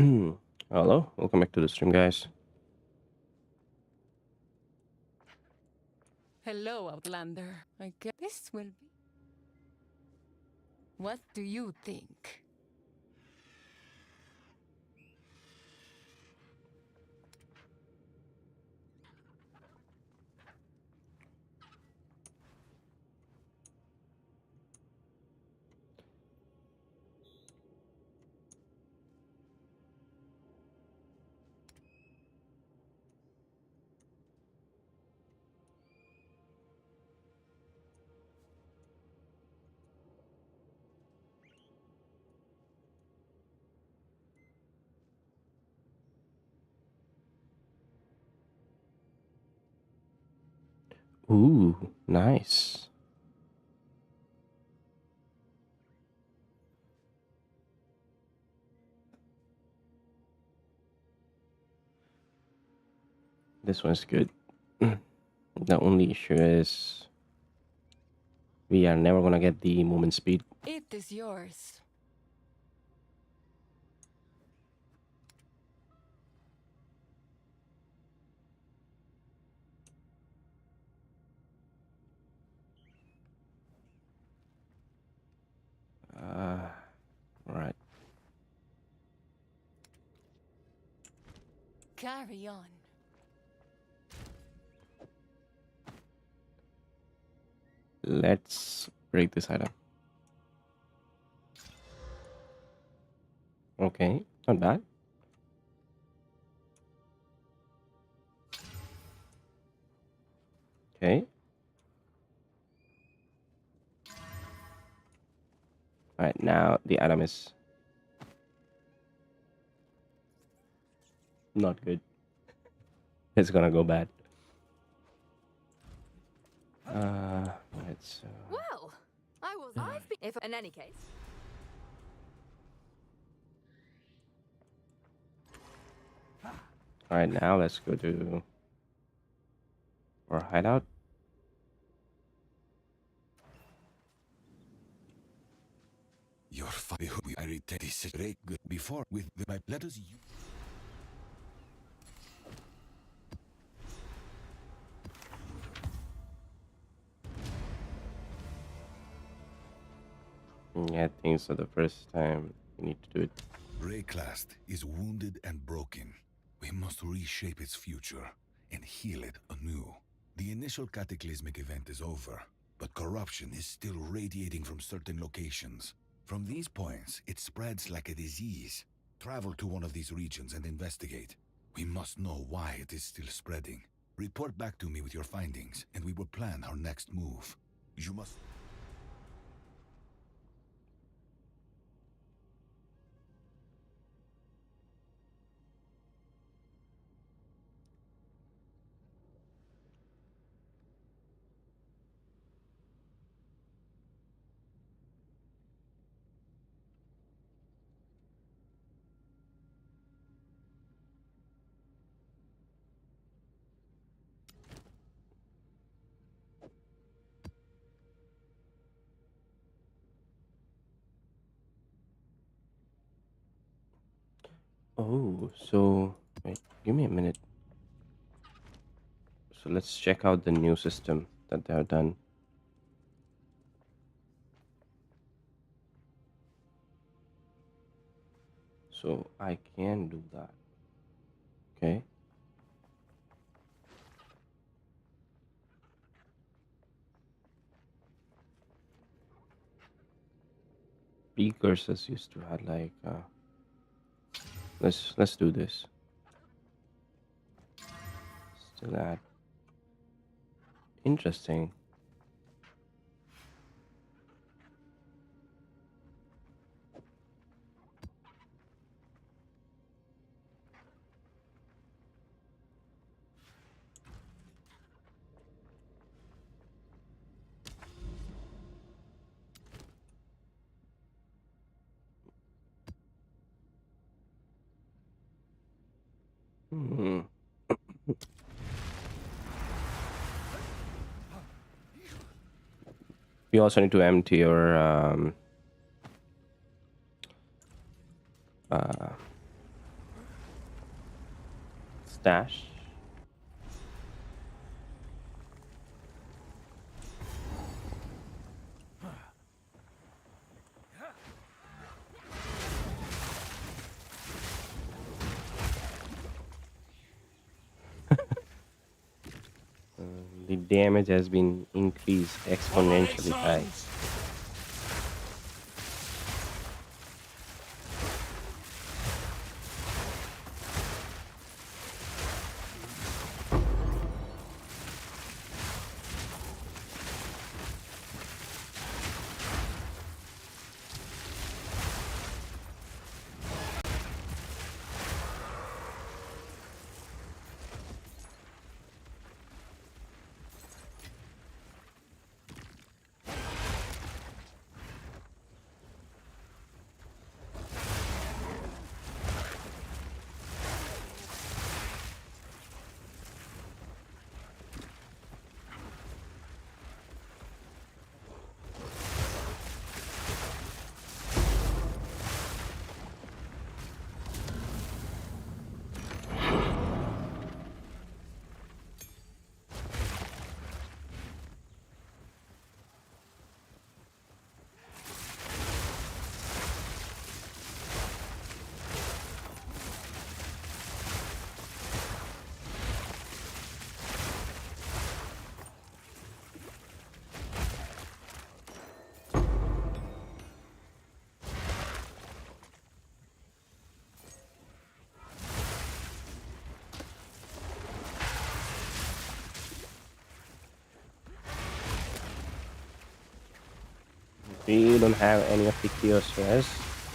Hello, welcome back to the stream, guys. Hello, Outlander. I guess this will be. What do you think? Ooh, nice. This one's good. The only issue is we are never gonna get the movement speed. It is yours. Right. Carry on. Let's break this item. Okay, not bad. Okay. Alright, now the item is not good. It's gonna go bad. Let's. Well, I've been. If in any case. Alright, now let's go to our hideout. Your father, I retain this great good before with my letters. Yeah, I think so. The first time you need to do it. Rayclast is wounded and broken. We must reshape its future and heal it anew. The initial cataclysmic event is over, but corruption is still radiating from certain locations. From these points, it spreads like a disease. Travel to one of these regions and investigate. We must know why it is still spreading. Report back to me with your findings, and we will plan our next move. You must... Oh, so wait, give me a minute. So let's check out the new system that they have done. So I can do that. Okay. Precurses used to have like let's do this. Still that interesting. Hmm. You also need to empty your stash. The damage has been increased exponentially high. We don't have any of the chaos res,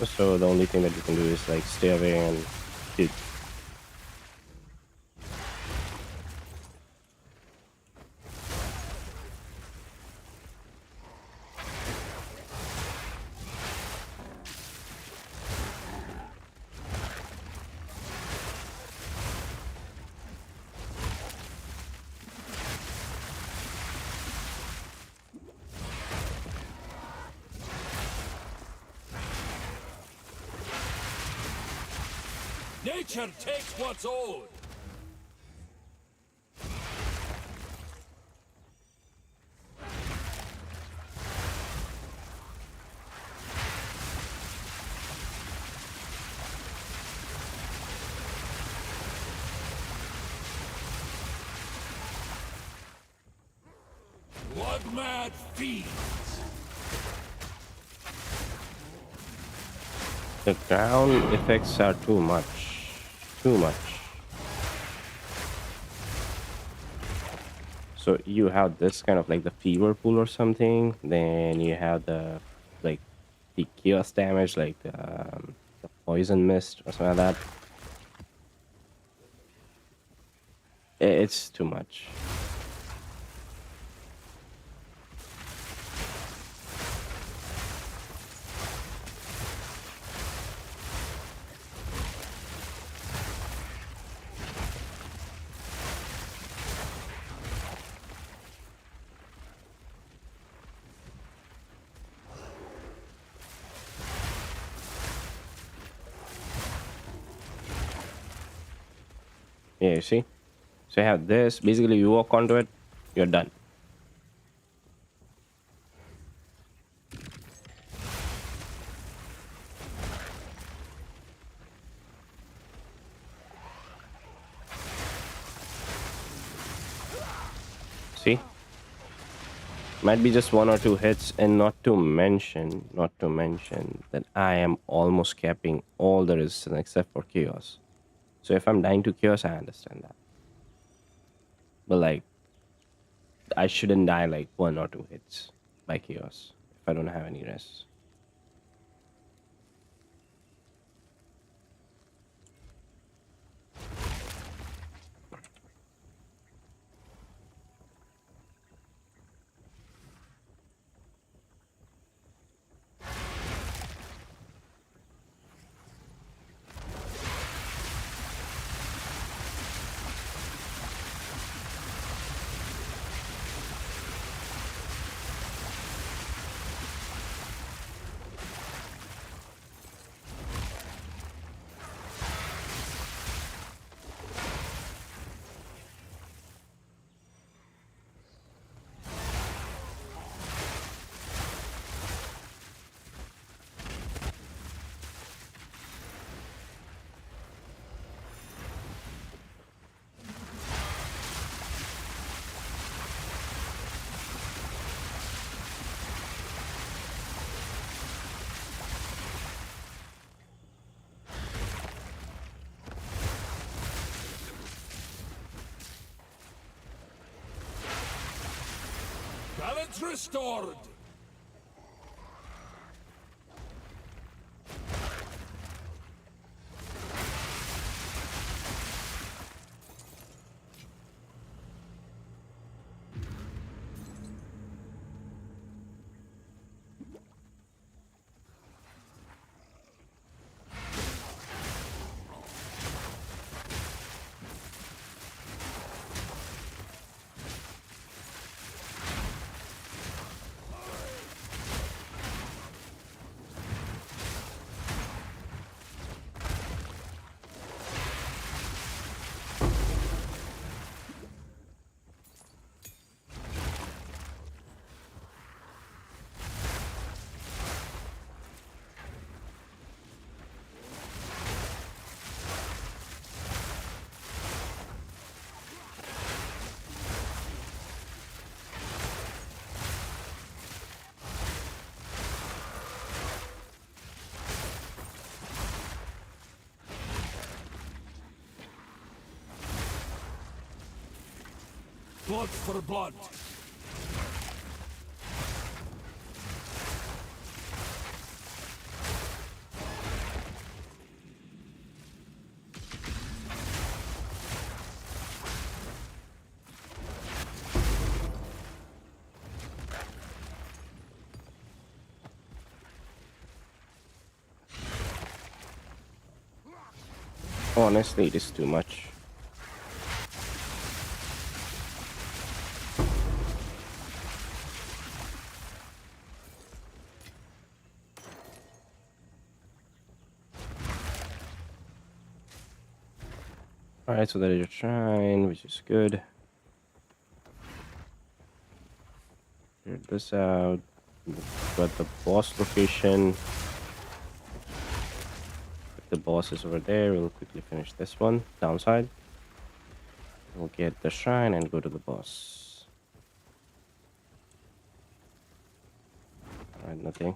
so the only thing that you can do is like stay away and shoot. Nature takes what's owed. Blood mad fiends. The ground effects are too much. Too much. So you have this kind of like the fever pool or something, then you have the like the chaos damage, like the poison mist or something like that. It's too much. Yeah, you see? So you have this. Basically, you walk onto it, you're done. See? Might be just one or two hits, and not to mention that I am almost capping all the resistance except for chaos. So if I'm dying to chaos, I understand that. But like, I shouldn't die like one or two hits by chaos if I don't have any rest. Balance restored! Blood for blood! Honestly, it is too much. Alright, so that is your shrine, which is good. Clear this out. Got the boss location. If the boss is over there, we'll quickly finish this one. Downside. We'll get the shrine and go to the boss. Alright, nothing.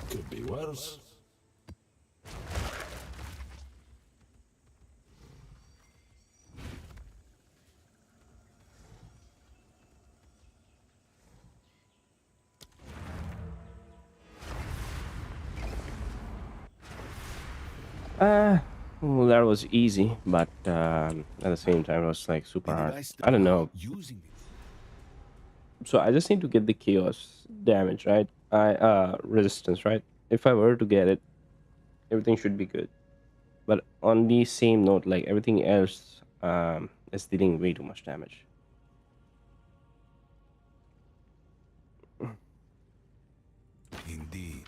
Could be worse. Well, that was easy, but at the same time, it was like super The hard. device I don't know. using it. So I just need to get the chaos damage, right? Resistance, right? If I were to get it, everything should be good. But on the same note, like everything else, is dealing way too much damage. Indeed.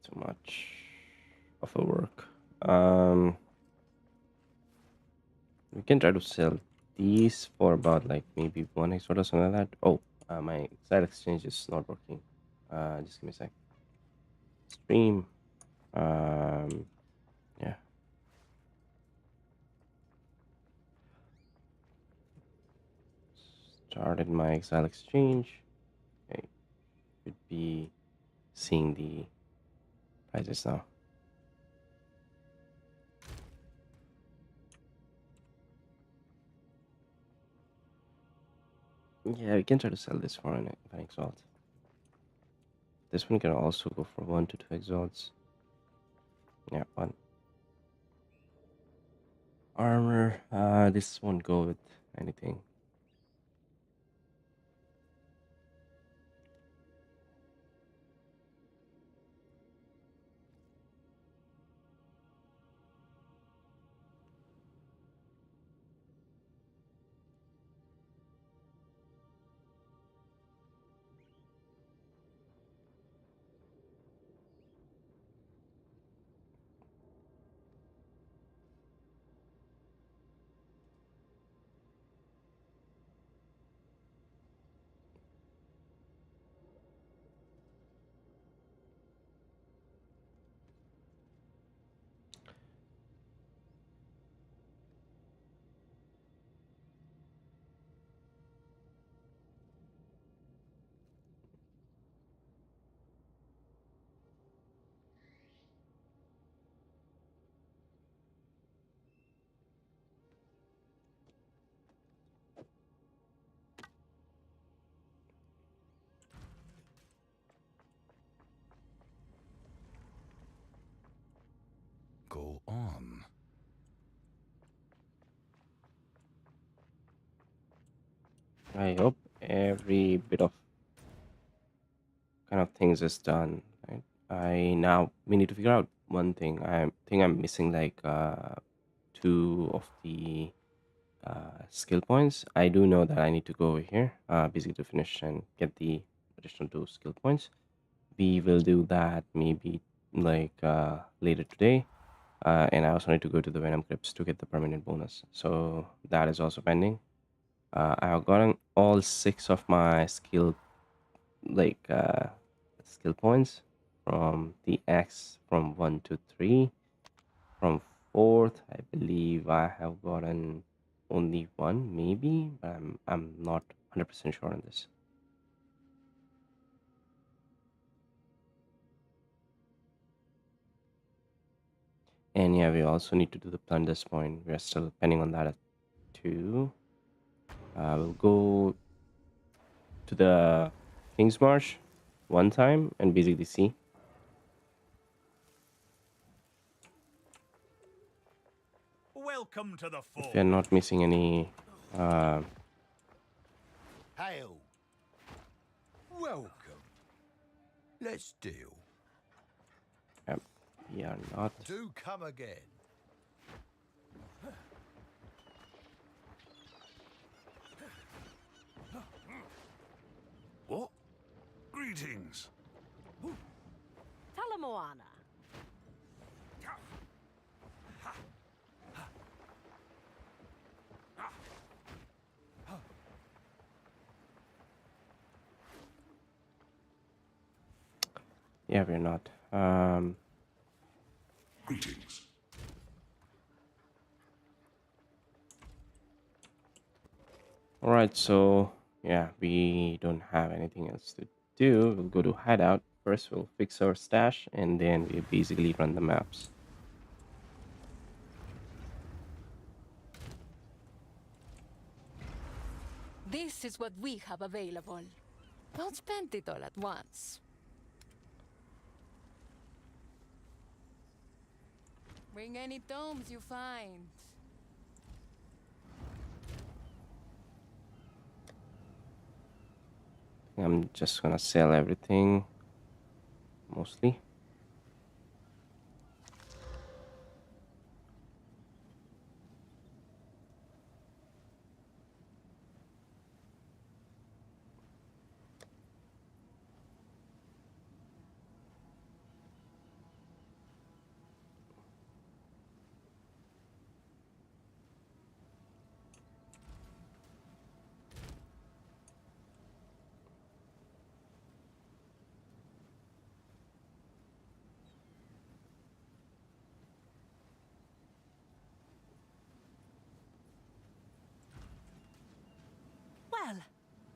Too much of a work. Um, we can try to sell these for about like maybe 1 extra or something like that. Oh, my side exchange is not working. Just give me a sec. Stream. Yeah. Started my exile exchange. Okay, should be seeing the prices now. Yeah, we can try to sell this for an exalt. This one can also go for 1 to 2 exalts. Yeah, 1. Armor. This won't go with anything. Go on. I hope every bit of kind of things is done. Right? We need to figure out one thing. I think I'm missing like 2 of the skill points. I do know that I need to go over here, basically to finish and get the additional 2 skill points. We will do that maybe like later today. And I also need to go to the Venom Crypts to get the permanent bonus. So that is also pending. I have gotten all 6 of my like skill points from the X from 1 to 3. From 4th, I believe I have gotten only 1, maybe, but I'm not 100% sure on this. And yeah, we also need to do the plunders point. We are still pending on that too. We'll go to the King's Marsh one time and basically see. Welcome to the If fort. we are not missing any. Hail. Welcome. Let's deal. Yep, we are not. Do come again. What? Greetings. Talamoana. Yeah, we're not. Greetings. All right, so yeah, we don't have anything else to do. We'll go to hideout. First, we'll fix our stash, and then we basically run the maps. This is what we have available. Don't spend it all at once. Bring any tomes you find. I'm just gonna sell everything, mostly.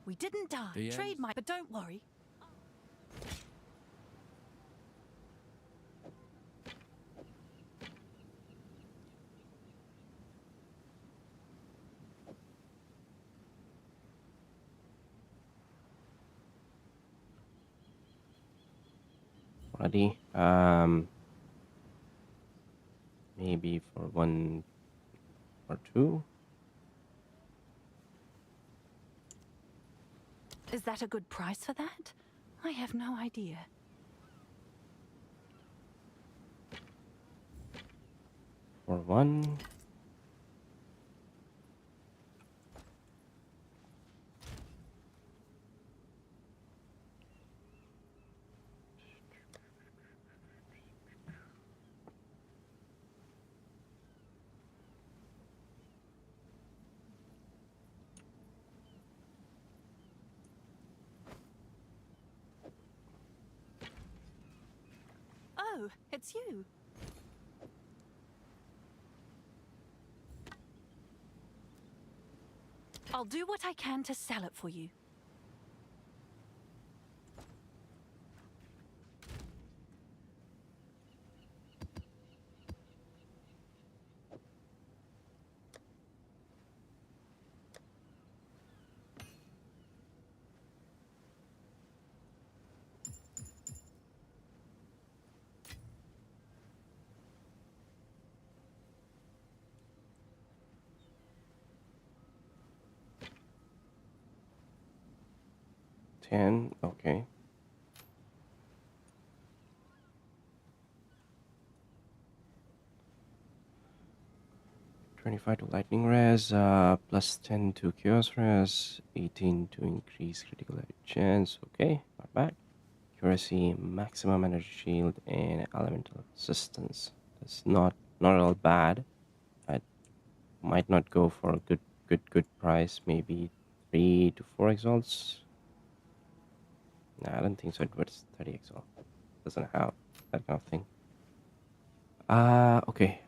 We didn't die. The Trade end. might, but don't worry. Already. Maybe for 1 or 2. Is that a good price for that? I have no idea. For 1. Oh, it's you. I'll do what I can to sell it for you. Okay. $25 to lightning res, plus 10 to chaos res, 18 to increase critical hit chance. Okay, not bad. Accuracy, maximum energy shield, and elemental resistance. That's not at all bad. I might not go for a good price. Maybe 3 to 4 exalts. Nah, I don't think so. It's 30 exalt. Doesn't have that kind of thing. Okay.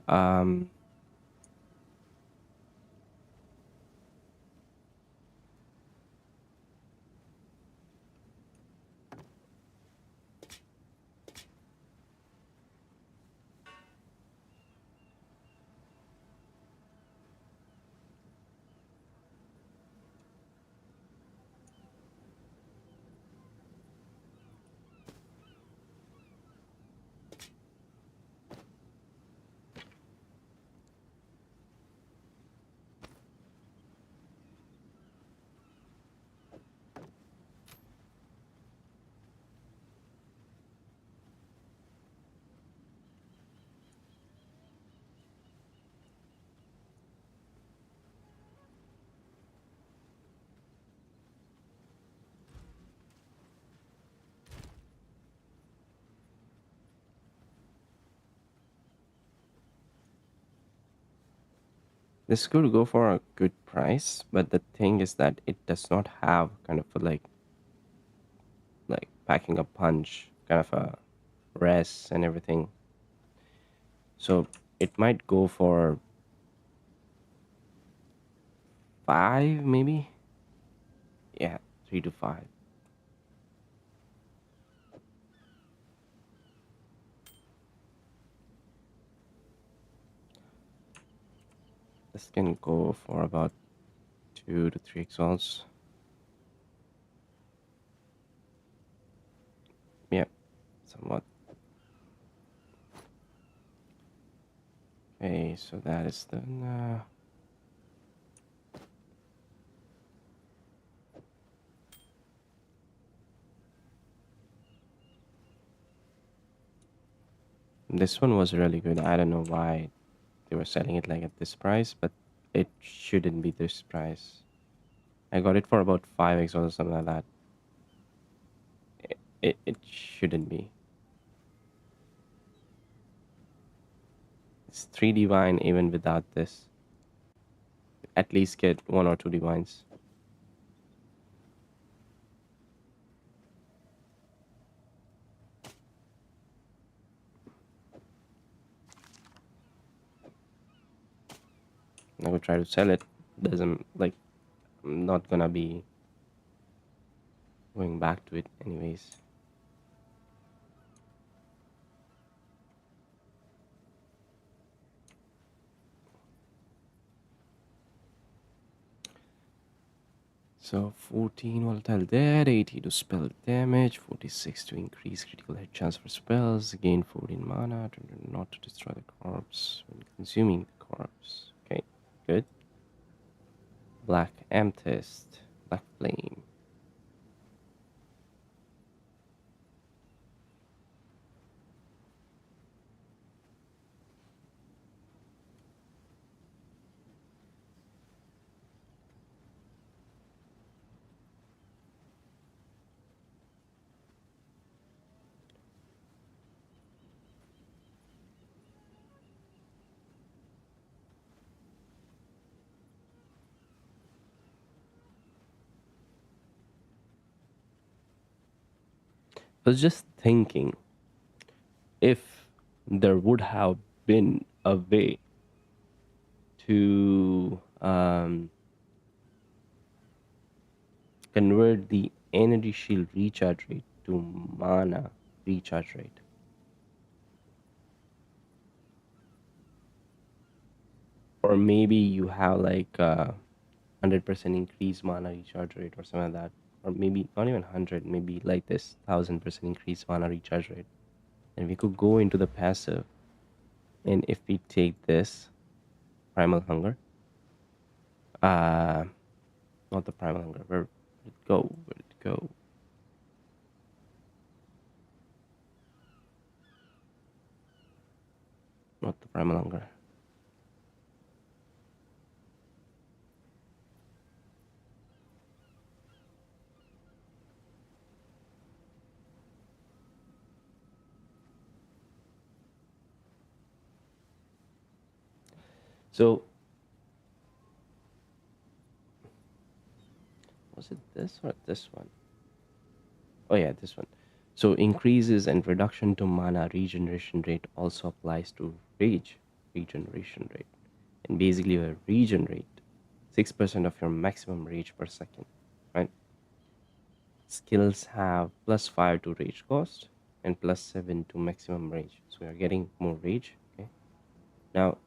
This could go for a good price, but the thing is that it does not have kind of a like packing a punch, kind of a res and everything. So it might go for 5, maybe. Yeah, 3 to 5. This can go for about 2 to 3 exalts. Yeah, somewhat. Okay, so that is done. This one was really good. I don't know why they were selling it like at this price, but it shouldn't be this price. I got it for about 5x or something like that. It shouldn't be. It's 3 divine even without this. At least get 1 or 2 divines. I would try to sell it. Doesn't like I'm not gonna be going back to it anyways. So 14 volatile dead, 80 to spell damage, 46 to increase critical hit chance for spells, gain 14 mana, not to destroy the corpse when consuming the corpse. Okay, good. Black amethyst, black flame. I was just thinking if there would have been a way to convert the energy shield recharge rate to mana recharge rate. Or maybe you have like 100% increased mana recharge rate or something like that. Or maybe not even 100, maybe like this 1000% increased mana recharge rate. And we could go into the passive. And if we take this primal hunger, not the primal hunger, where did it go? Where did it go? Not the primal hunger. So was it this or this one? Oh yeah, this one. So increases and reduction to mana regeneration rate also applies to rage regeneration rate. And basically you regenerate 6% of your maximum rage per second, right? Skills have +5 to rage cost and +7 to maximum rage. So you're getting more rage. Okay. Now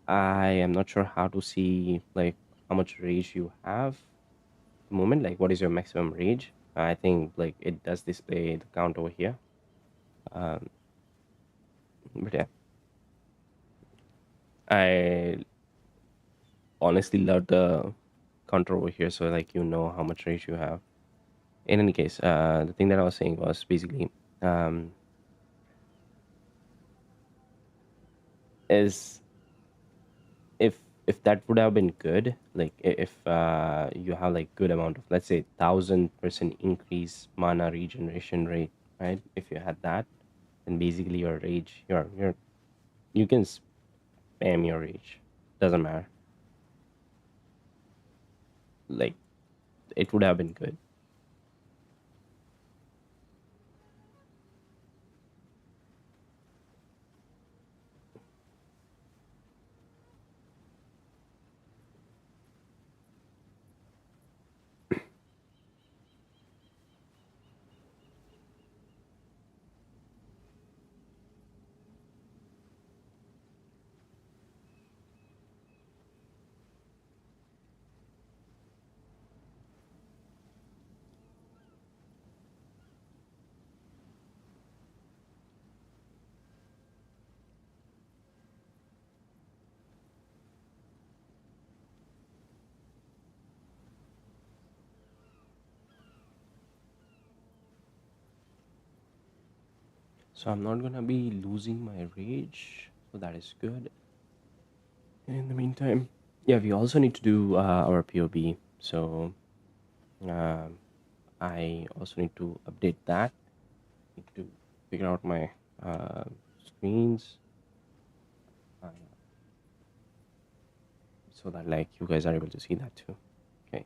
I am not sure how to see like how much rage you have at the moment. Like what is your maximum rage? I think like it does display the count over here. But yeah, I honestly love the counter over here, so like you know how much rage you have. In any case, the thing that I was saying was basically um, is if that would have been good, like if you have like good amount of, let's say, 1000% increase mana regeneration rate, right? If you had that, then basically your rage, you can spam your rage, doesn't matter. Like it would have been good. So I'm not gonna be losing my rage, so that is good. In the meantime, yeah, we also need to do our POB. So um I also need to update that. Need to figure out my screens uh, so that like you guys are able to see that too. Okay.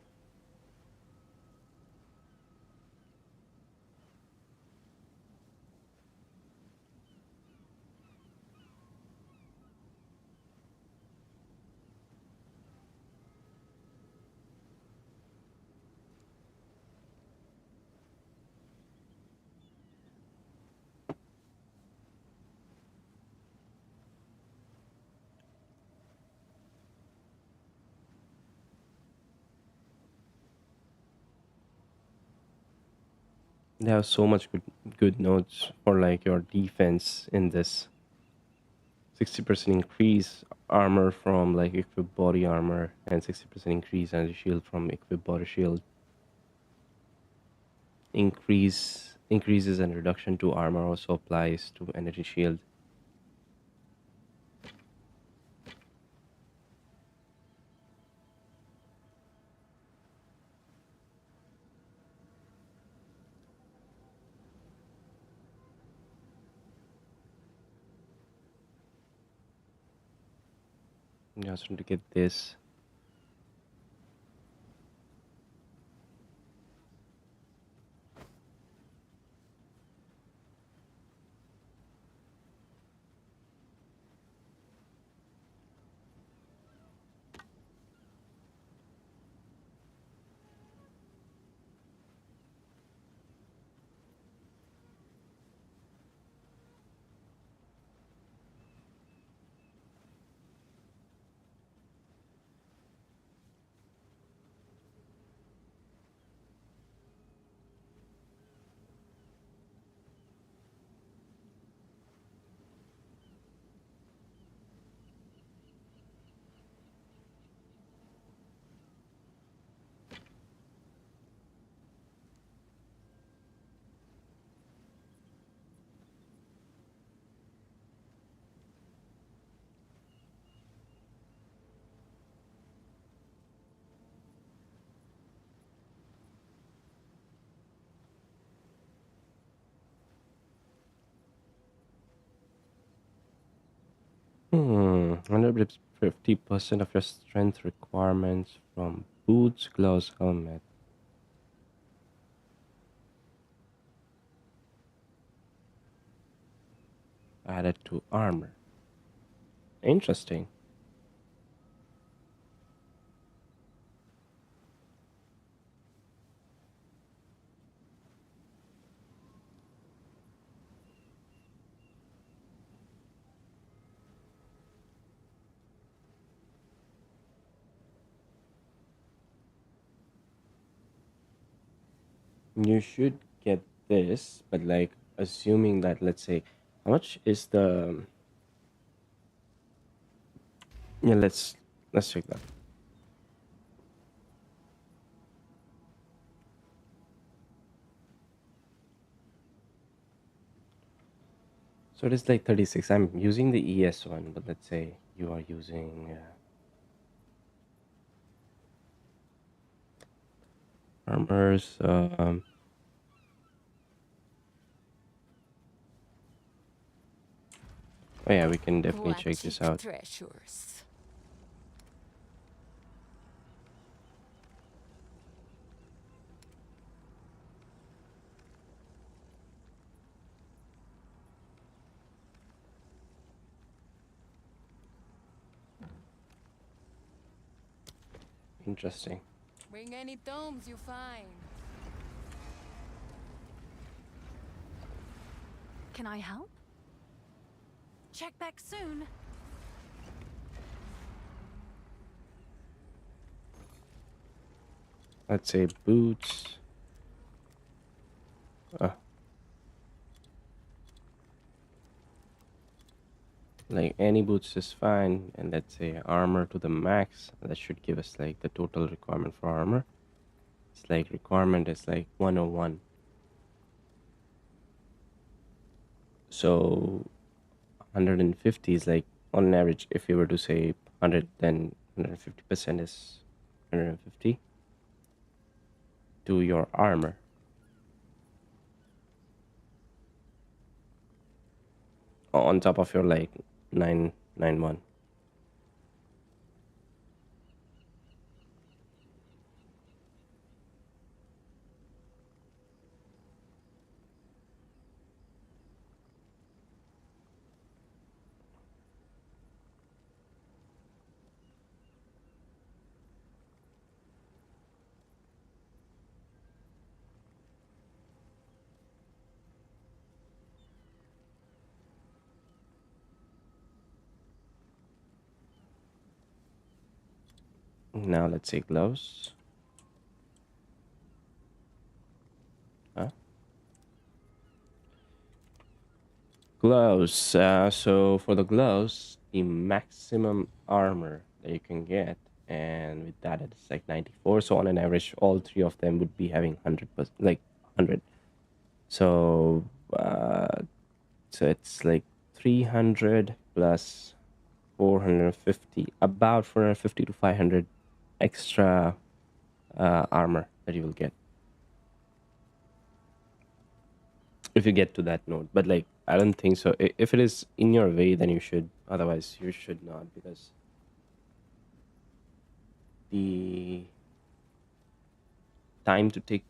They have so much good notes for like your defense in this. 60% increase armor from like equipped body armor and 60% increase energy shield from equipped body shield. Increases and reduction to armor also applies to energy shield. Just trying to get this. Hmm. 150% of your strength requirements from boots, gloves, helmet. Added to armor. Interesting. You should get this, but like assuming that, let's say, how much is the? Yeah, let's check that. So it is like 36. I'm using the ES one, but let's say you are using armors. Oh yeah, we can definitely check this Watchit out. treasures. Interesting. Bring any tomes you find. Can I help? Check back soon. Let's say boots. Uh, like any boots is fine, and let's say armor to the max. That should give us like the total requirement for armor. It's like requirement is like 101. So 150 is like on an average. If you were to say 100, then 150% is 150 to your armor. On top of your like 991. Now let's say gloves. Huh? Gloves. So for the gloves, the maximum armor that you can get, and with that it's like 94. So on an average, all three of them would be having 100%, like 100. So so it's like 300 plus 450, about 450 to 500 extra armor that you will get if you get to that node. But like, I don't think so. If it is in your way, then you should. Otherwise, you should not, because the time to take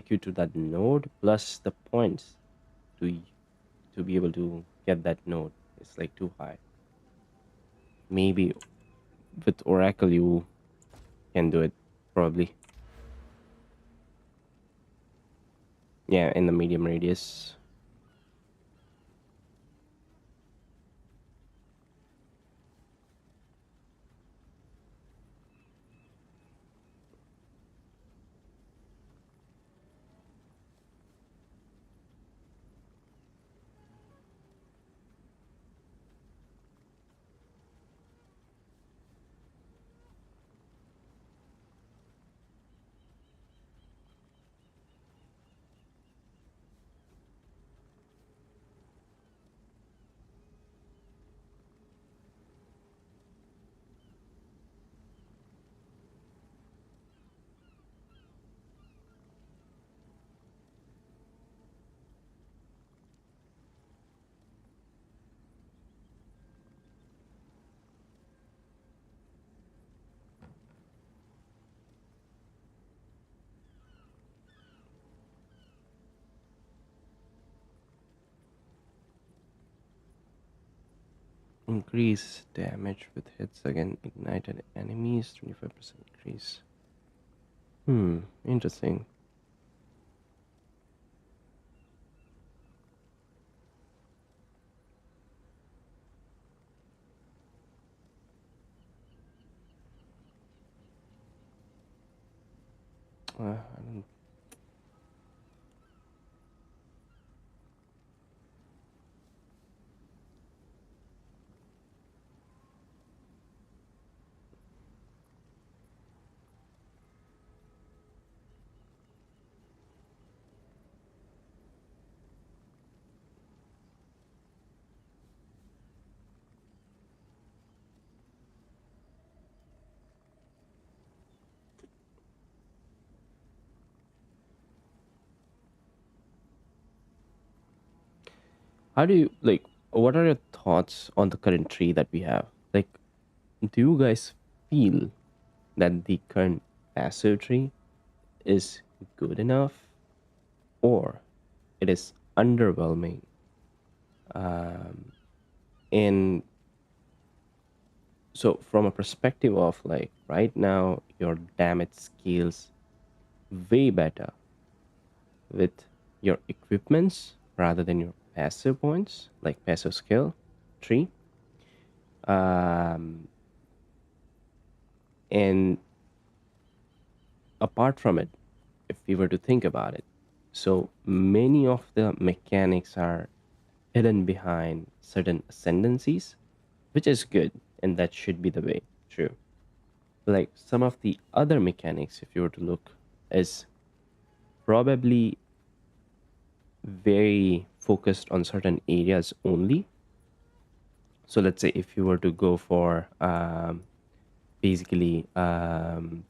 you to that node plus the points to to be able to get that node is like too high. Maybe with Oracle you can do it, probably. Yeah, in the medium radius. Increase damage with hits against ignited enemies, 25% increase. Interesting. I don't. How do you like? What are your thoughts on the current tree that we have? Like, do you guys feel that the current passive tree is good enough, or it is underwhelming? And so, from a perspective of like right now, your damage scales way better with your equipments rather than your passive points, like passive skill tree. Um, and apart from it, if we were to think about it, so many of the mechanics are hidden behind certain ascendancies, which is good, and that should be the way. True. Like some of the other mechanics, if you were to look, is probably very focused on certain areas only. So let's say if you were to go for basically go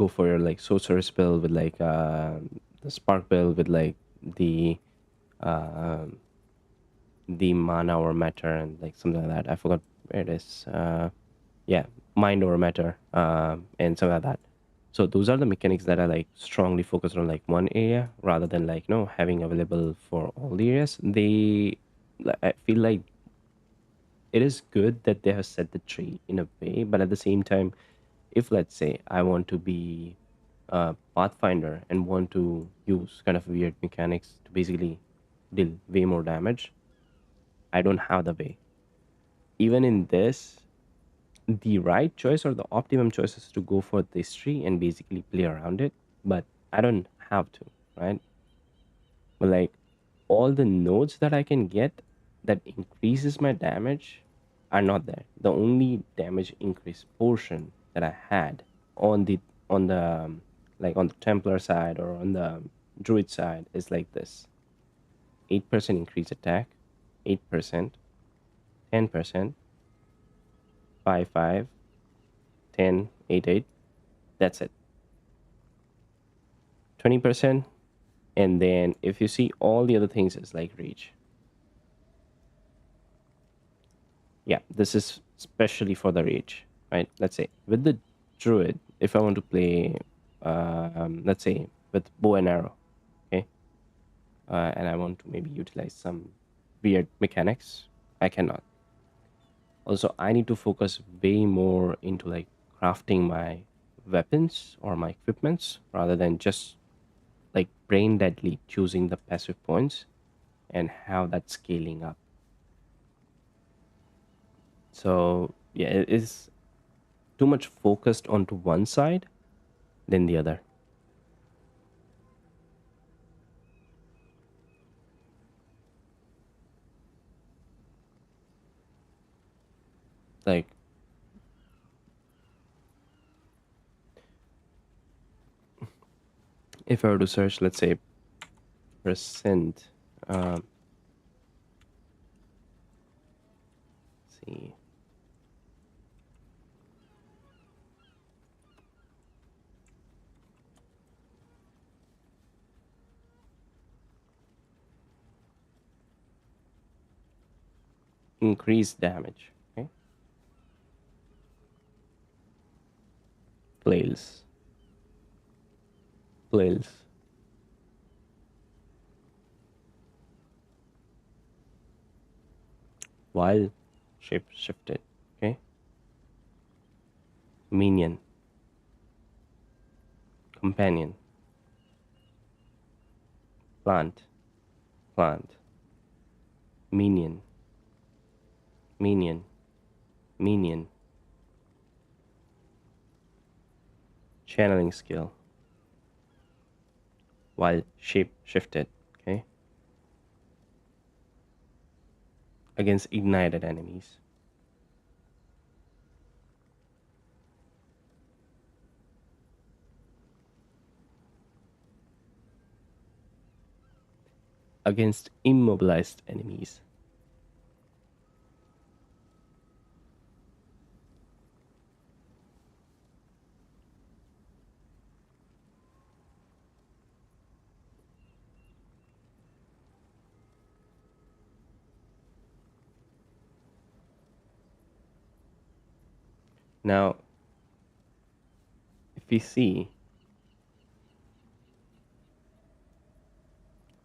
for your like sorcerer's build with like the spark build with like the uh, the mana or matter and like something like that. I forgot where it is. Yeah, mind over matter and something like that. So those are the mechanics that are like strongly focused on like one area rather than like having available for all the areas. I feel like it is good that they have set the tree in a way, but at the same time, if let's say I want to be a pathfinder and want to use kind of weird mechanics to basically deal way more damage, I don't have the way. Even in this, the right choice or the optimum choice is to go for this tree and basically play around it, but I don't have to, right? But like all the nodes that I can get that increases my damage are not there. The only damage increase portion that I had on the like on the Templar side or on the Druid side is like this: 8% increase attack, 8%, 10%, 5, 5, 10, 8, 8. That's it. 20%, and then if you see all the other things is like reach. Yeah, this is especially for the reach, right? Let's say with the Druid, if I want to play, let's say with bow and arrow, okay, and I want to maybe utilize some weird mechanics, I cannot. Also, I need to focus way more into like crafting my weapons or my equipments rather than just like brain deadly choosing the passive points and how that's scaling up. So yeah, it is too much focused onto one side than the other. Like if I were to search, let's say percent, see, increased damage. Okay, flails, flails, while shape shifted. Okay, minion, companion, plant, plant, minion, minion, minion, channeling skill, while shape shifted. Okay, against ignited enemies. Against immobilized enemies. Now, if we see,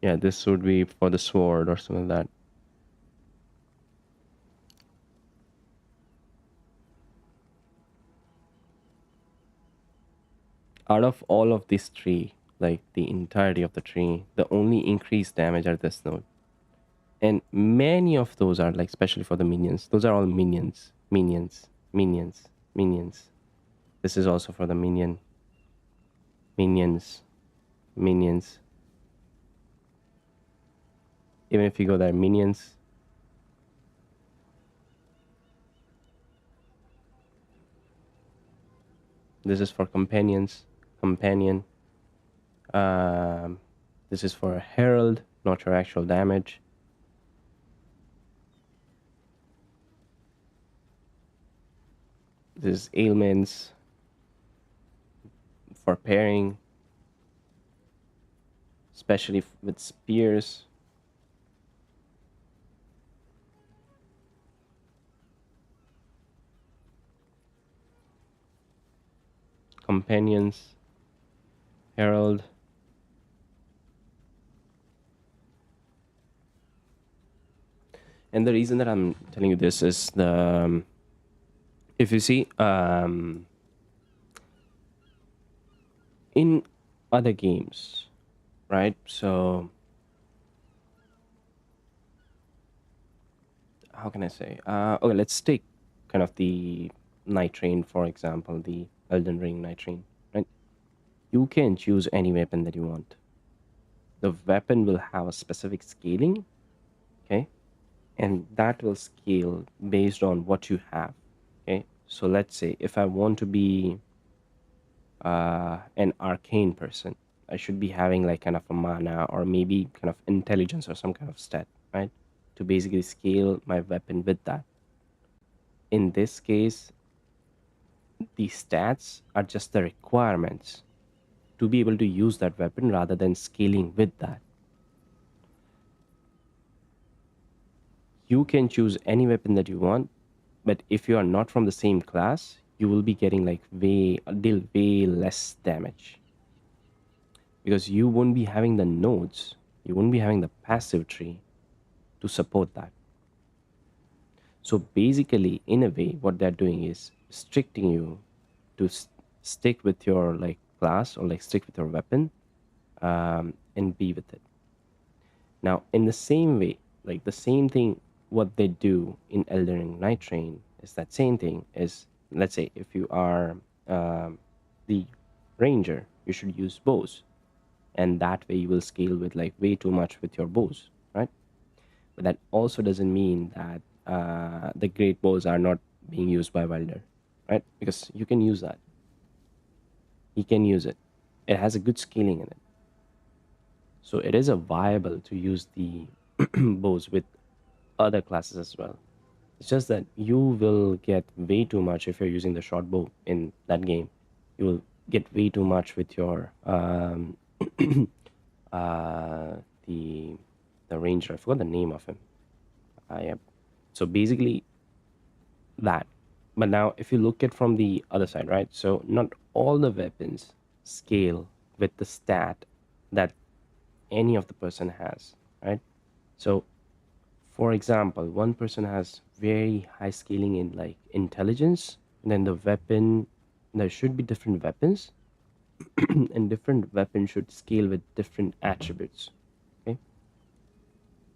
yeah, this would be for the sword or something like that. Out of all of these three, like the entirety of the tree, the only increased damage are this node. And many of those are like, especially for the minions, those are all minions, minions, minions, minions. This is also for the minion, minions, minions. Even if you go there, minions. This is for companions, companion. This is for a herald, not your actual damage. This is ailments for pairing, especially with spears. Companions, herald. And the reason that I'm telling you this is the if you see in other games, right? So how can I say? Okay, let's take kind of the Night Train, for example, the Elden Ring Night Train, right? You can choose any weapon that you want. the weapon will have a specific scaling, okay, and that will scale based on what you have, okay. So let's say if I want to be an arcane person, I should be having like kind of a mana or maybe kind of intelligence or some kind of stat, right, to basically scale my weapon with that. In this case, the stats are just the requirements to be able to use that weapon rather than scaling with that. You can choose any weapon that you want, but if you are not from the same class, you will be getting like deal way less damage because you won't be having the nodes, you won't be having the passive tree to support that. So basically, in a way, what they're doing is restricting you to stick with your like class or like stick with your weapon and be with it. Now, in the same way, like the same thing, what they do in Elden Ring Night Train is that same thing is, let's say, if you are the ranger, you should use bows, and that way you will scale with like way too much with your bows, right? But that also doesn't mean that the great bows are not being used by Wilder, right? Because you can use that. He can use it. It has a good scaling in it. So it is a viable to use the bows with other classes as well. It's just that you will get way too much if you're using the short bow in that game. You will get way too much with your uh, the the ranger. I forgot the name of him. Yeah. So basically that. But now, if you look at from the other side, right? So not all the weapons scale with the stat that any of the person has, right? So for example, one person has very high scaling in like intelligence, and then the weapon, there should be different weapons, and different weapons should scale with different attributes. Okay.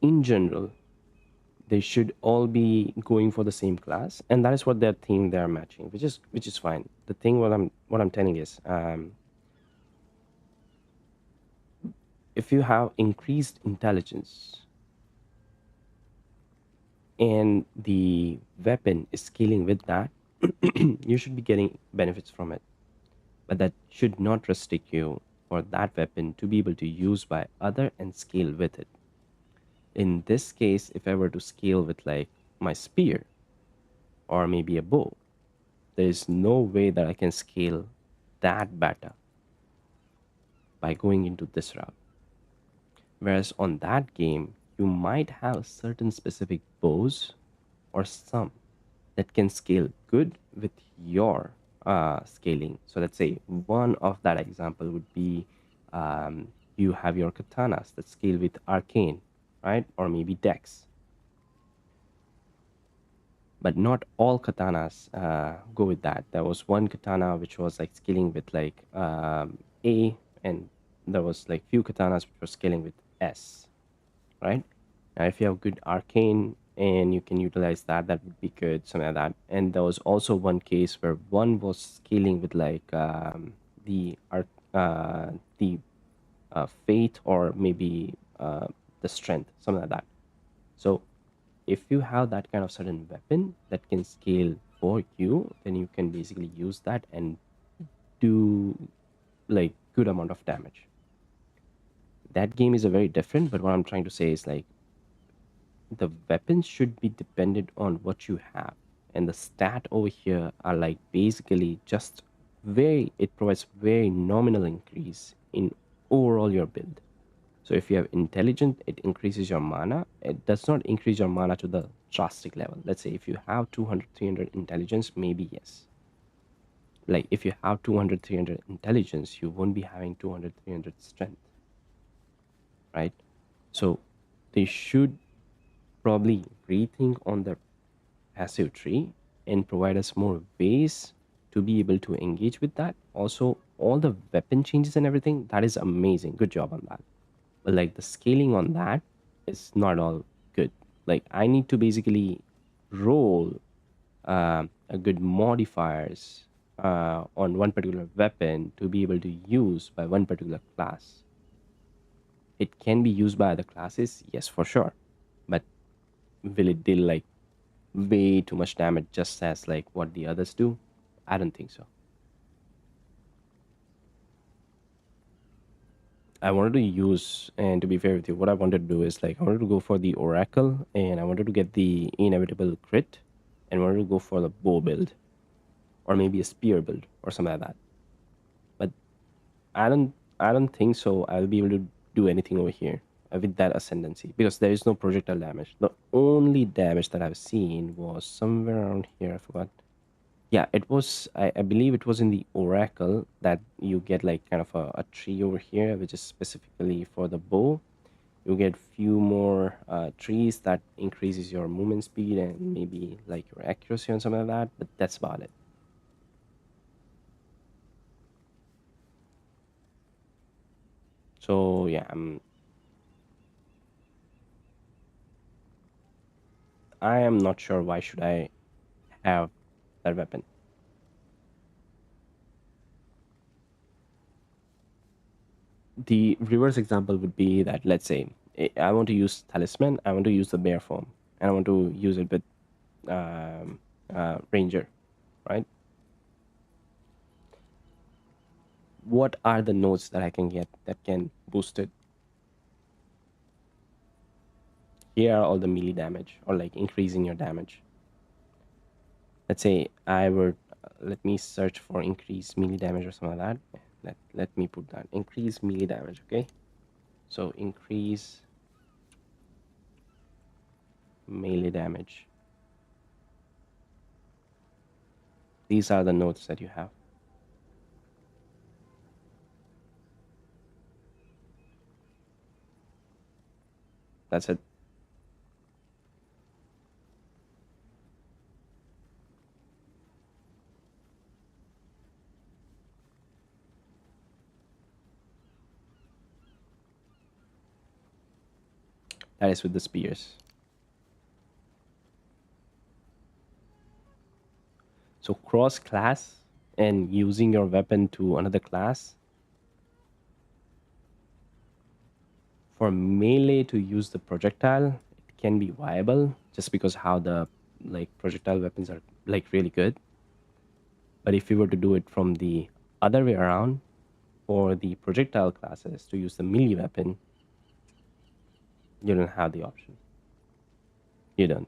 In general, they should all be going for the same class, and that is what their theme they are matching, which is fine. The thing what I'm telling is, if you have increased intelligence and the weapon is scaling with that, you should be getting benefits from it. But that should not restrict you for that weapon to be able to use by other and scale with it. In this case, if I were to scale with like my spear or maybe a bow, there is no way that I can scale that better by going into this route. Whereas on that game, you might have certain specific bows or some that can scale good with your scaling. So let's say one of that example would be you have your katanas that scale with arcane, right? Or maybe dex. But not all katanas go with that. There was one katana which was like scaling with like A, and there was like few katanas which were scaling with S, right? Now, if you have good arcane and you can utilize that, that would be good, something like that. And there was also one case where one was scaling with like the art, the faith, or maybe the strength, something like that. So if you have that kind of certain weapon that can scale for you, then you can basically use that and do like good amount of damage. That game is a very different, but what I'm trying to say is like the weapons should be dependent on what you have, and the stat over here are like basically just it provides very nominal increase in overall your build. So if you have intelligent, it increases your mana. It does not increase your mana to the drastic level. Let's say if you have 200 300 intelligence, maybe yes. Like if you have 200 300 intelligence, you won't be having 200 300 strength, right? So they should probably rethink on the passive tree and provide us more ways to be able to engage with that. Also, all the weapon changes and everything, that is amazing. Good job on that. But like the scaling on that is not all good. Like I need to basically roll a good modifiers on one particular weapon to be able to use by one particular class. It can be used by other classes, yes, for sure. But will it deal like way too much damage just as like what the others do? I don't think so. I wanted to use, and to be fair with you, what I wanted to do is like I wanted to go for the Oracle, and I wanted to get the inevitable crit, and wanted to go for the bow build, or maybe a spear build, or something like that. But I don't think so. I'll be able to do anything over here with that ascendancy because there is no projectile damage. The only damage that I've seen was somewhere around here. I forgot. Yeah, it was. I believe it was in the Oracle that you get like kind of a tree over here, which is specifically for the bow. You get few more trees that increases your movement speed and maybe like your accuracy and something like that. But that's about it. So yeah, I am not sure why should I have that weapon. The reverse example would be that let's say I want to use talisman, I want to use the bear form, and I want to use it with ranger, right? What are the nodes that I can get that can boost it? Here are all the melee damage or like increasing your damage. Let's say I were let me search for increased melee damage or something like that. Let me put that increase melee damage. Okay, so increase melee damage. These are the nodes that you have. That's it. That is with the spears. So cross class and using your weapon to another class, for melee to use the projectile, it can be viable just because how the like projectile weapons are like really good. But if you were to do it from the other way around, for the projectile classes to use the melee weapon, you don't have the option. You don't.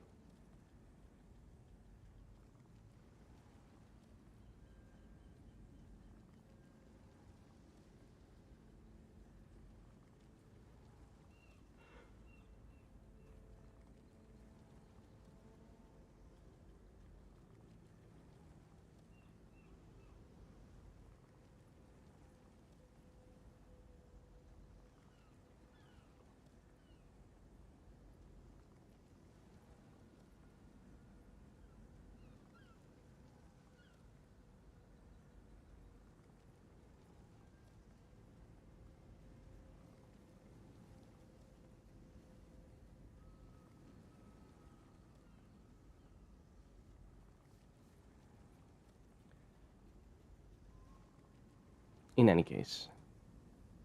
In any case,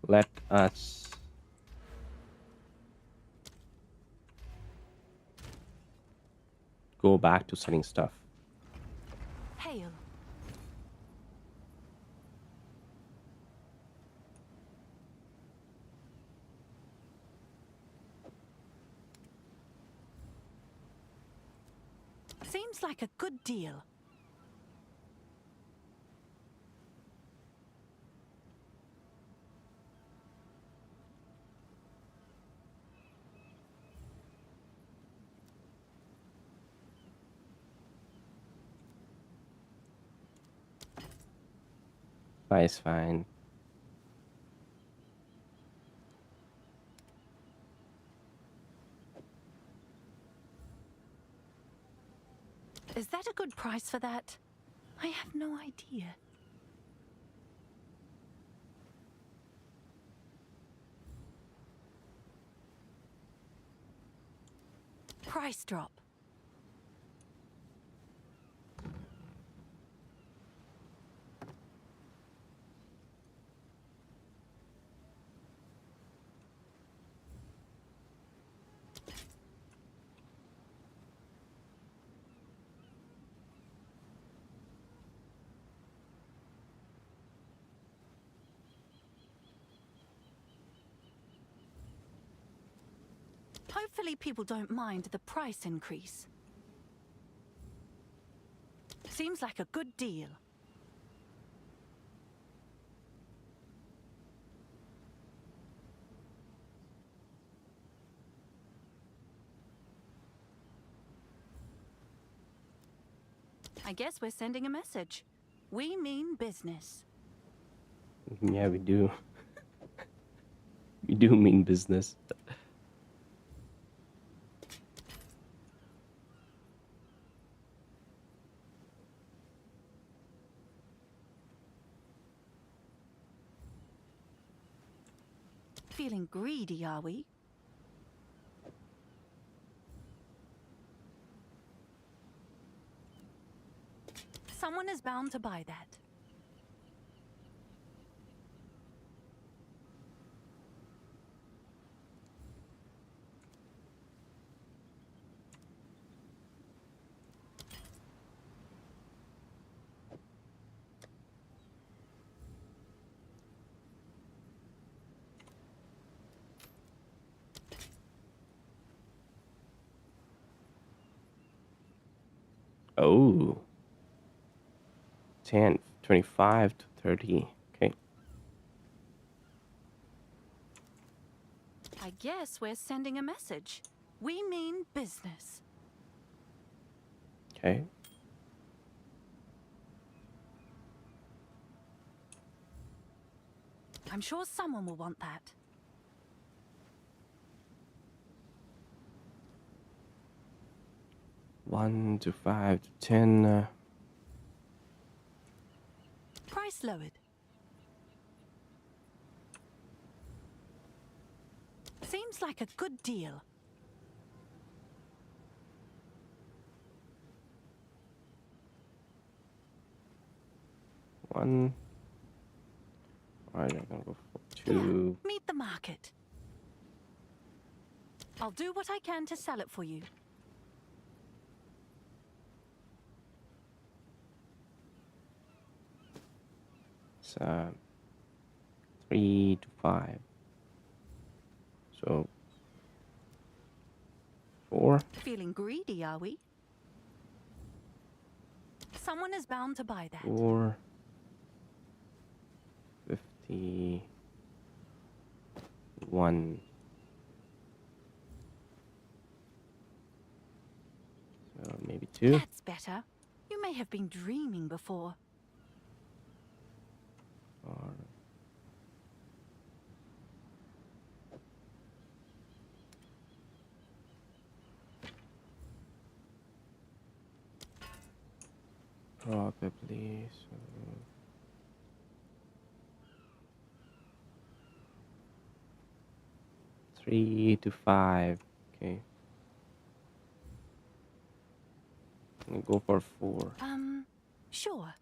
let us go back to setting stuff. Hail. Seems like a good deal. Fine, is fine. Is that a good price for that? I have no idea. Price drop. Hopefully people don't mind the price increase. Seems like a good deal. I guess we're sending a message. We mean business. Yeah, we do. We do mean business. Feeling greedy, are we? Someone is bound to buy that. Oh. 10, 25 to 30. Okay. I guess we're sending a message. We mean business. Okay. I'm sure someone will want that. One to 5 to 10. Price lowered. Seems like a good deal. One. Alright, I'm gonna go for Yeah, 2. meet the market. I'll do what I can to sell it for you. It's 3 to 5. So 4. Feeling greedy, are we? Someone is bound to buy that. 4. 51. So maybe 2. That's better. You may have been dreaming before. Or probably so 3 to 5. Okay. I'll go for 4. Sure.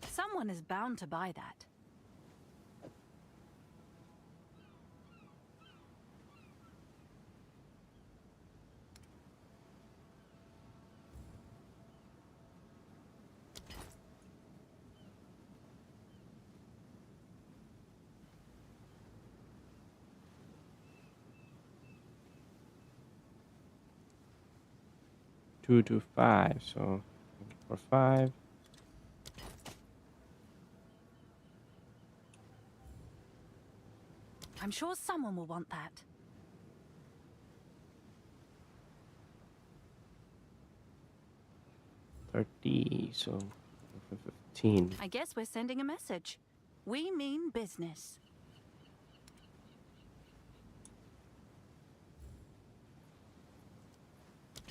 Someone is bound to buy that. Two to 5. So for 5. I'm sure someone will want that. So for 15. I guess we're sending a message. We mean business.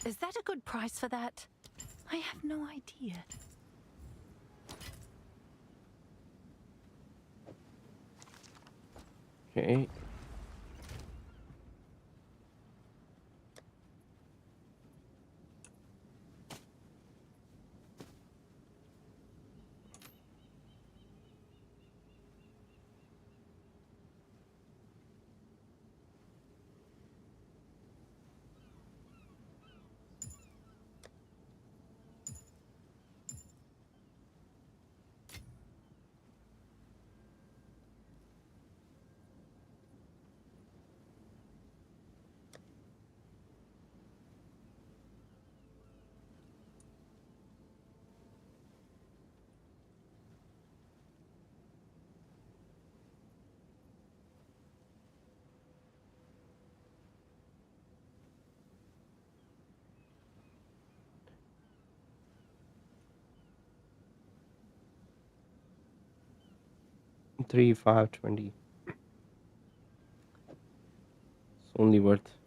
Is that a good price for that? I have no idea. Okay. Three, 520. It's only worth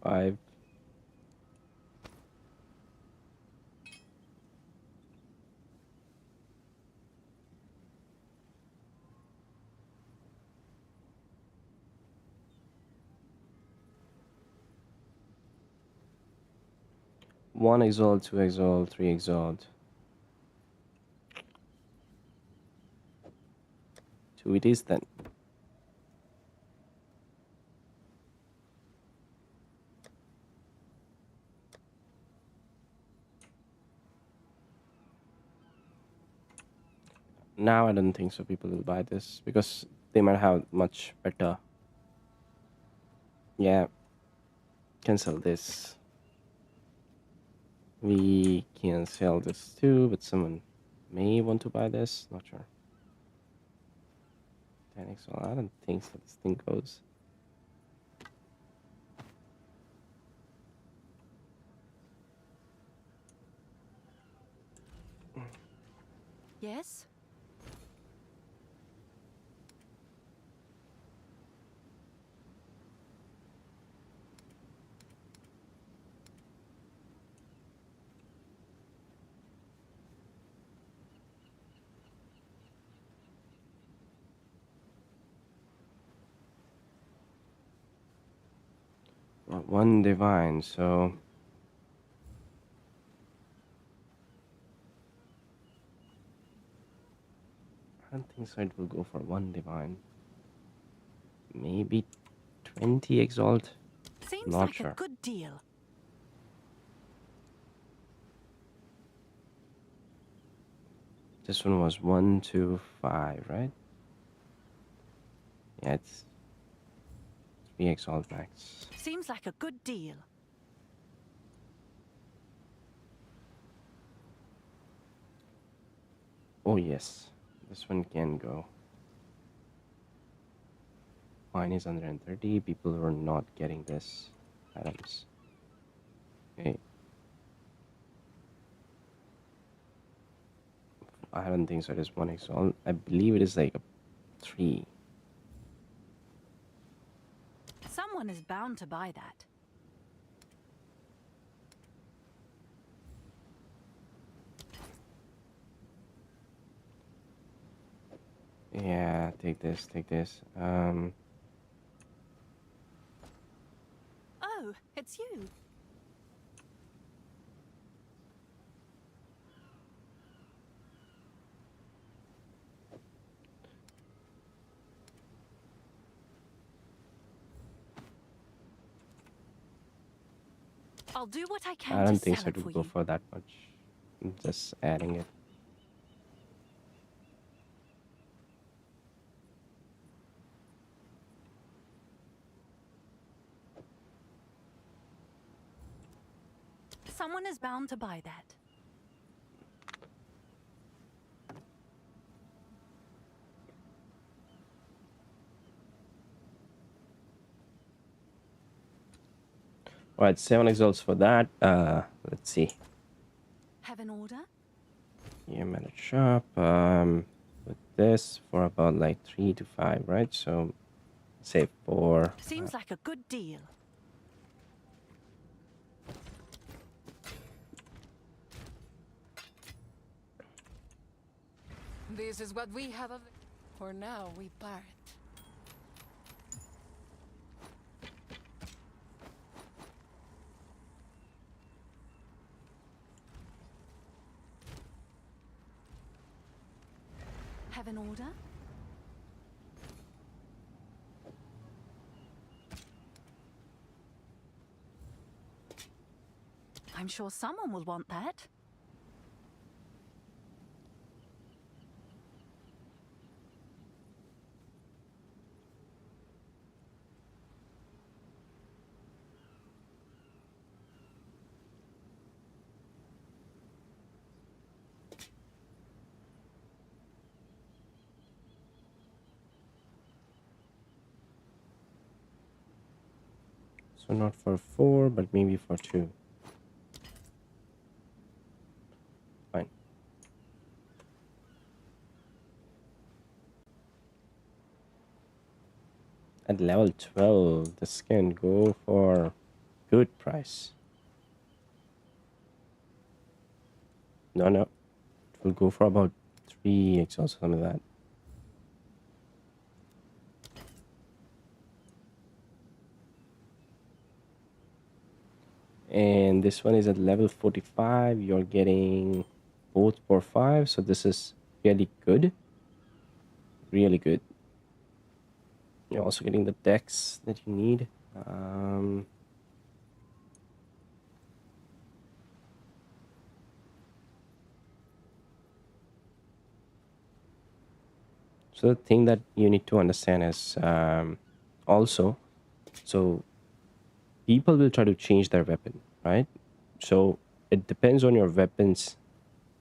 5. One exalt, two exalt, three exalt. 2 it is then. Now I don't think so people will buy this because they might have much better. Yeah, cancel this. We can sell this too, but someone may want to buy this. Not sure. 10x, well, I don't think so. This thing goes. Yes? Well, one divine, so I don't think so. It will go for one divine. Maybe 20 exalt. Seems Not like sure. a good deal. This one was 1, 2, 5, right? Yeah, it's 3 exalt max. Seems like a good deal. Oh yes, this one can go. Mine is 130. People who are not getting this items. Okay. I don't think so. It is 1 exalt. I believe it is like a 3. Someone is bound to buy that. Yeah, take this, take this. Oh, it's you. I'll do what I can I to don't think sell so. it It for will go you. for that much. I'm just adding it. Someone is bound to buy that. All right, 7 exalts for that. Let's see. Have an order? Yeah, manage shop. With this for about like 3 to 5, right? So say 4. Seems like a good deal. This is what we have. For now, we part. Have an order? I'm sure someone will want that. So not for 4, but maybe for 2. Fine. At level 12, this can go for good price. No, no. It will go for about 3x or something like that. And this one is at level 45. You're getting both for 5. So this is really good. Really good. You're also getting the dex that you need. So the thing that you need to understand is also, so people will try to change their weapon, right? So it depends on your weapon's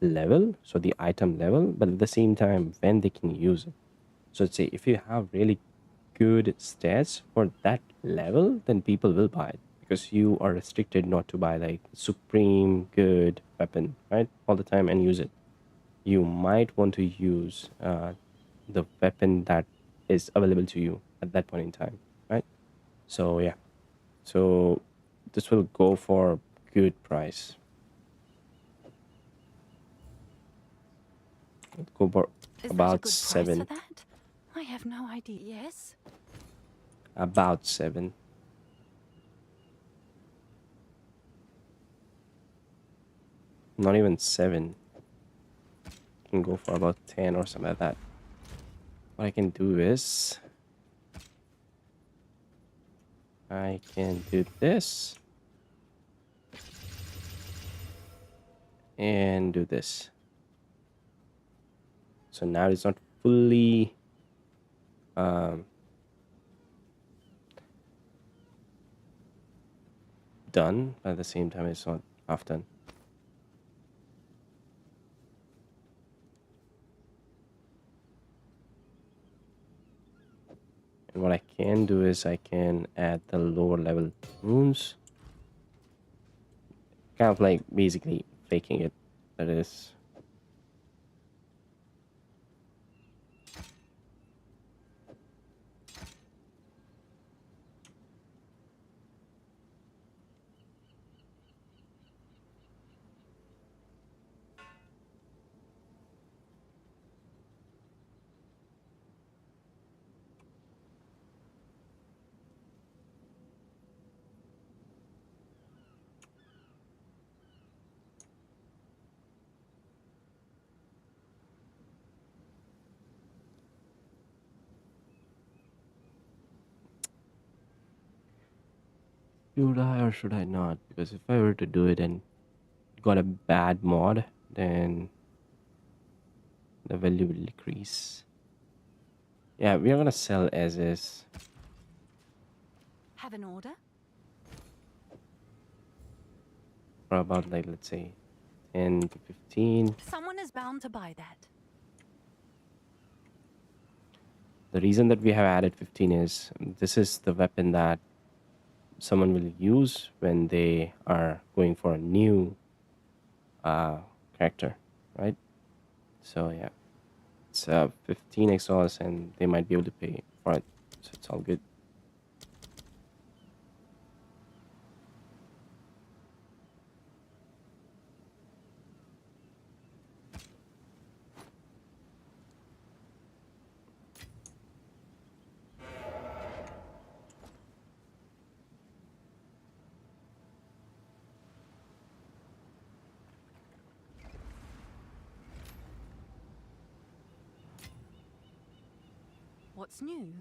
level, so the item level, but at the same time when they can use it. So let's say if you have really good stats for that level, then people will buy it because you are restricted not to buy like supreme good weapon, right, all the time and use it. You might want to use the weapon that is available to you at that point in time, right? So yeah, so this will go for good price. Go for Is that a about good price 7. for that? I have no idea. Yes? About 7. Not even 7. Can go for about 10 or something like that. What I can do is I can do this and do this. So now it's not fully done, but at the same time it's not half done. And what I can do is I can add the lower level runes. Kind of like basically faking it. That is. Should I or should I not? Because if I were to do it and got a bad mod, then the value will decrease. Yeah, we are gonna sell as is. Have an order? For about like let's say 10 to 15. Someone is bound to buy that. The reason that we have added 15 is this is the weapon that someone will use when they are going for a new character, right? So yeah, it's 15 XOs and they might be able to pay for it, so it's all good. what's new.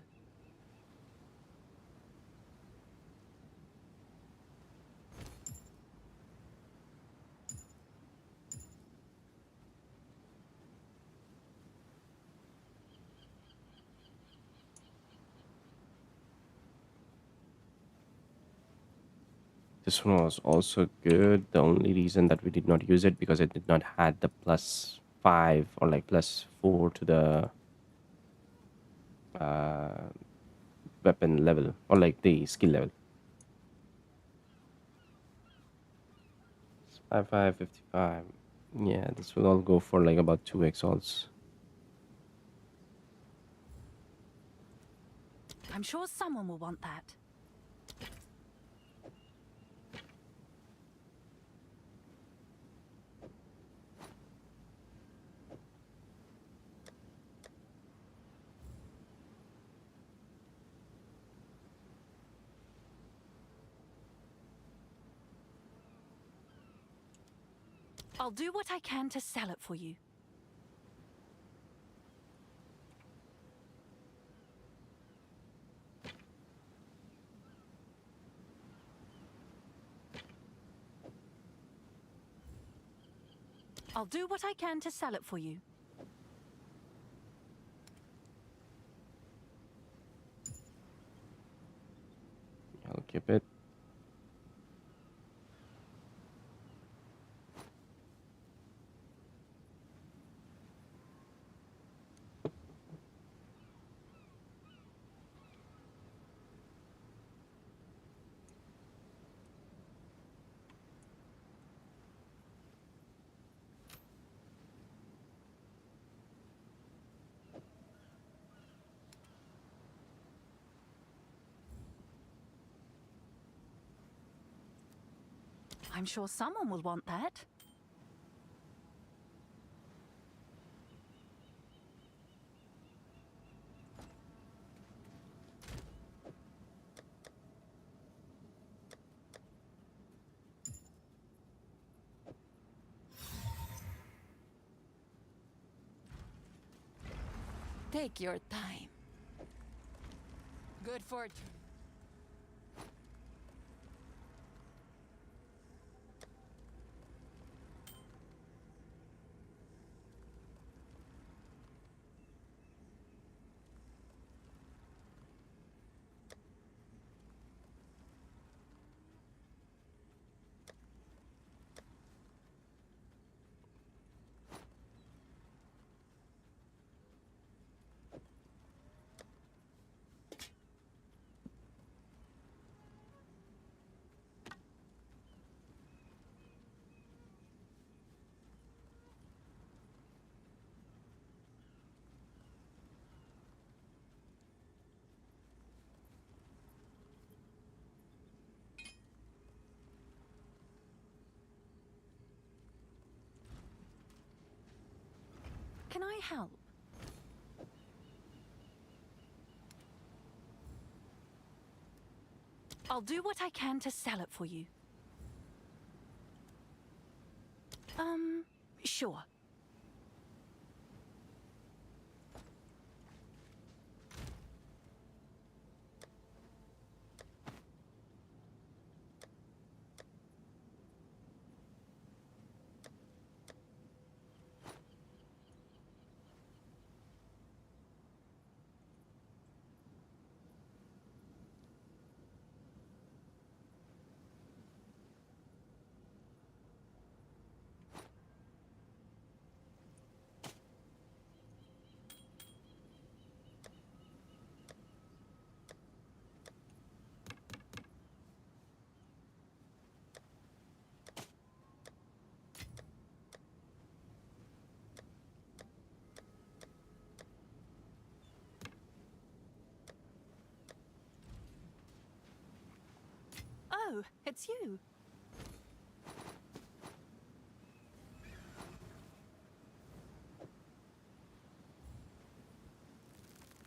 This one was also good. The only reason that we did not use it because it did not had the +5 or like +4 to the uh, weapon level or like the skill level. 55, 55. Yeah, this will all go for like about 2x odds. I'm sure someone will want that. I'll do what I can to sell it for you. I'll do what I can to sell it for you. I'll keep it. I'm sure someone will want that. Take your time. Good fortune. Can I help? I'll do what I can to sell it for you. Sure. Oh, it's you.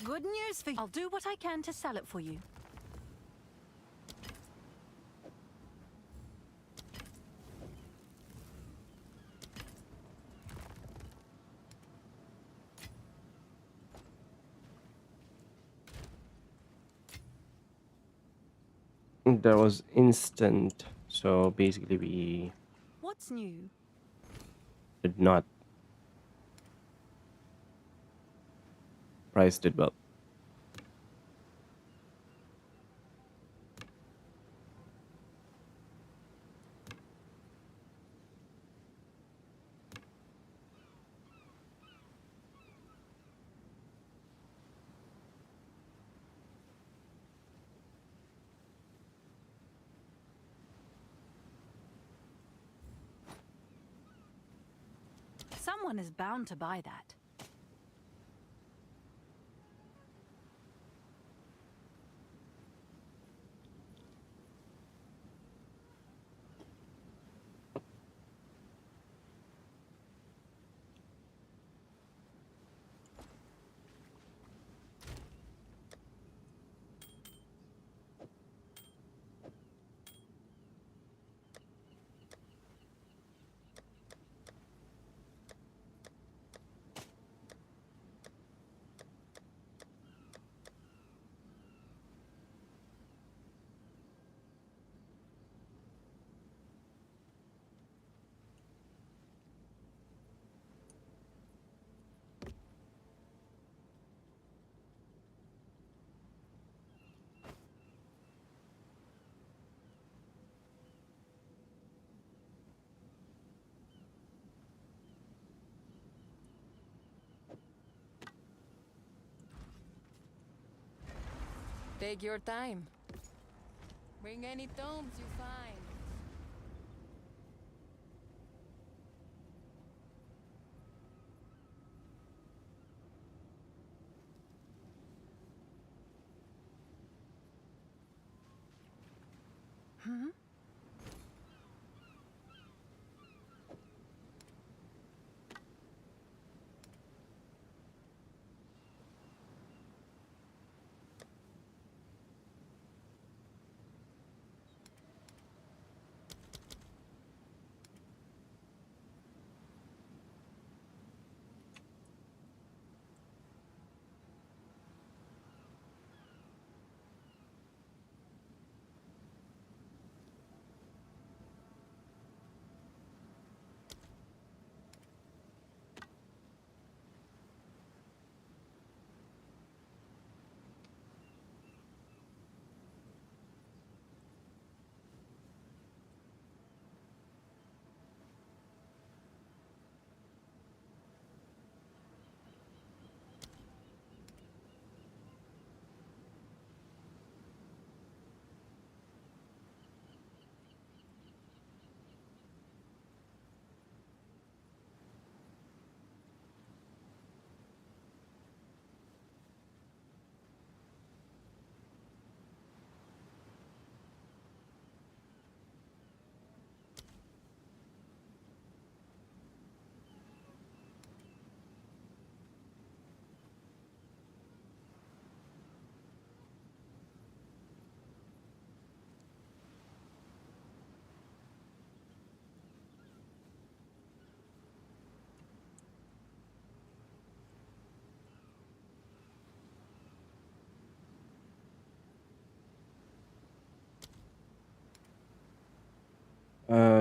Good news for you. I'll do what I can to sell it for you. There was instant, so basically we What's new? did not priced it well. Someone is bound to buy that. Take your time. Bring any tomes you find.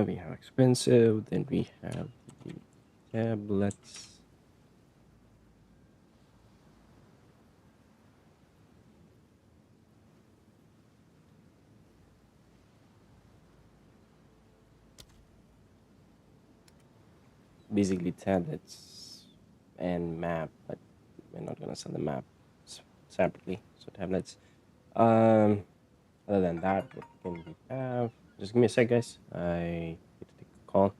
We have expensive, then we have the tablets. Basically tablets and map, but we're not gonna sell the map separately. So tablets. Um, Other than that, what can we have? Just give me a sec, guys. I need to take a call.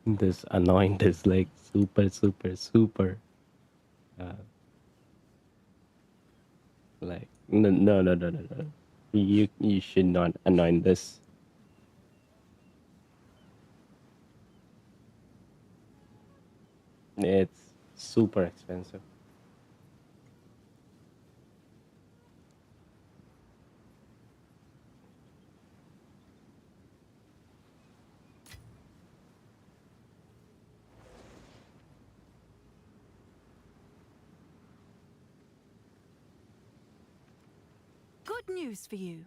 This anoint is like super, super, super. Like no, no, no, no, no, no. You should not anoint this. It's super expensive. Good news for you.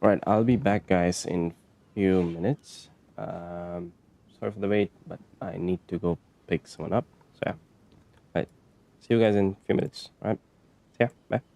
All right, I'll be back, guys, in few minutes. Sorry for the wait, but I need to go pick someone up. So yeah, right. See you guys in a few minutes. All right. See ya. Bye.